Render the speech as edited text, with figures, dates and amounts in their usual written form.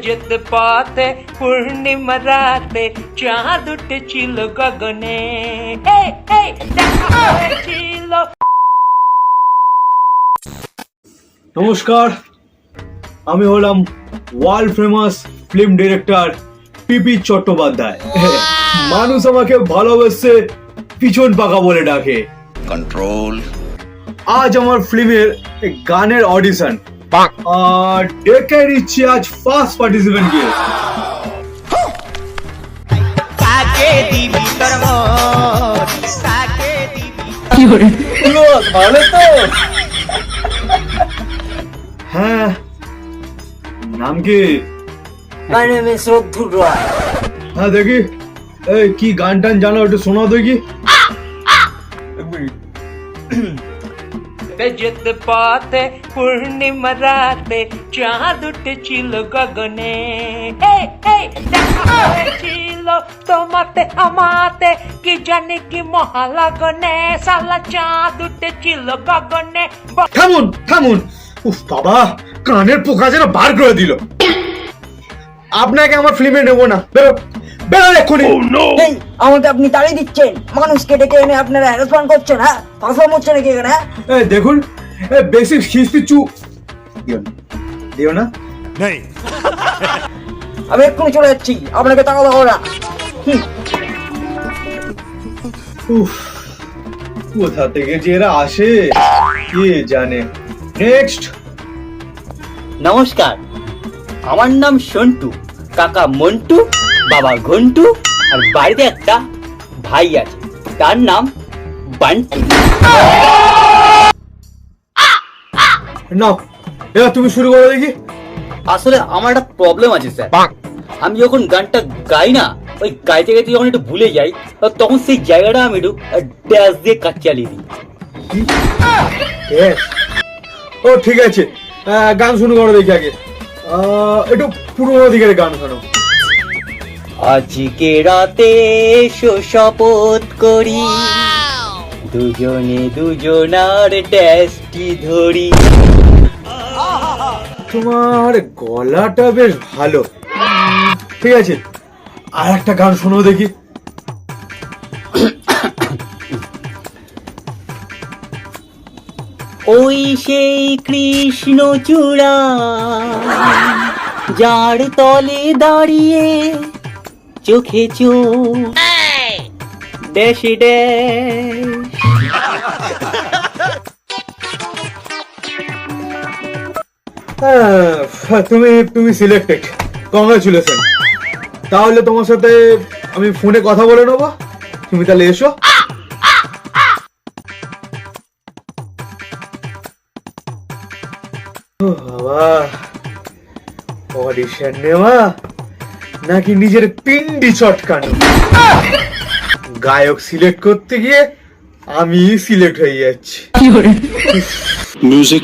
যেতে পথে পূর্ণিমা রাতে চাঁদ উঠেছিল গগনে, দেখা হয়েছিল। নমস্কার, আমি হলাম ওয়ার্ল্ড ফেমাস ফিল্ম ডিরেক্টর পিপি চট্টোপাধ্যায়। মানুষ আমাকে ভালোবেসে পিছন পাকা বলে ডাকে। কন্ট্রোল। আজ আমার ফিল্মের গানের অডিশন, আর ডেকে নিচ্ছি আজ ফার্স্ট পার্টিসিপেন্টকে। ভালো তো? হ্যাঁ, নাম কি? My name is Rodhur Roy. হ্যাঁ দেখি, এই কি গান টান জানো একটু শোনাও দেখি। যেতে পথে পূর্ণিমা রাতে চাঁদ উঠেছিল গগনে, দেখা হয়েছিল তোমাতে আমাতে কি জানি কি মহালগনে, সালা চাঁদ উঠেছিল গগনে। থামুন থামুন, উফ বাবা, কানের পোকা যেন বার করে দিল। আপনাকে আমার ফিল্মে নেবো না, বেরো বেরো এক্ষুনি। এই, আমাকে আপনি তাড়িয়ে দিচ্ছেন, মানুষকে ডেকে এনে আপনারা হ্যারাসমেন্ট করছেন। হ্যাঁ, পারফর্ম হচ্ছে নাকি এখানে? হ্যাঁ, এই দেখুন, এই বেশি খিস্তি চু দিও না। আমি এক্ষুনি চলে যাচ্ছি, আপনাকে তাকাতে হবে না। উফ, কোথা থেকে যে এরা আসে কে জানে। নেক্সট। নমস্কার, আমার নাম সন্টু, কাকা মন্টু, বাবা ঘন্টু, আর বাড়িতে একটা ভাই আছে, তার নাম বান্টু। না, এবার তুমি শুরু করো দেখি। আসলে আমার একটা প্রবলেম আছে স্যার, আমি যখন গানটা গাই না, ওই গাইতে গাইতে যখন একটু ভুলে যাই, তখন সেই জায়গাটা আমি একটু ড্যাশ দিয়ে কাজ চালিয়ে দিই। ও ঠিক আছে, গান শুরু করো দেখি আগে। একটু পুরোনো দিকের গান শোনো। আজকে রাতে এসো শপথ করি, দুজনে দুজনার ড্যাশটি ধরি। তোমার গলাটা বেশ ভালো, ঠিক আছে, আর একটা গান শোনো দেখি। ওই সেই কৃষ্ণ চূড়া, যার তলে দাঁড়িয়ে চোখে চোখ ড্যাশ তুমি তুমি সিলেক্টেড, কংগ্রাচুলেশন। তাহলে তোমার সাথে আমি ফোনে কথা বলে নেবো, তুমি তাহলে এসো। বাবা, অডিশন নেওয়া নাকি নিজের পিন্ডি চটকানো? গায়ক সিলেক্ট করতে গিয়ে আমি সিলেক্ট হয়ে যাচ্ছি। মিউজিক।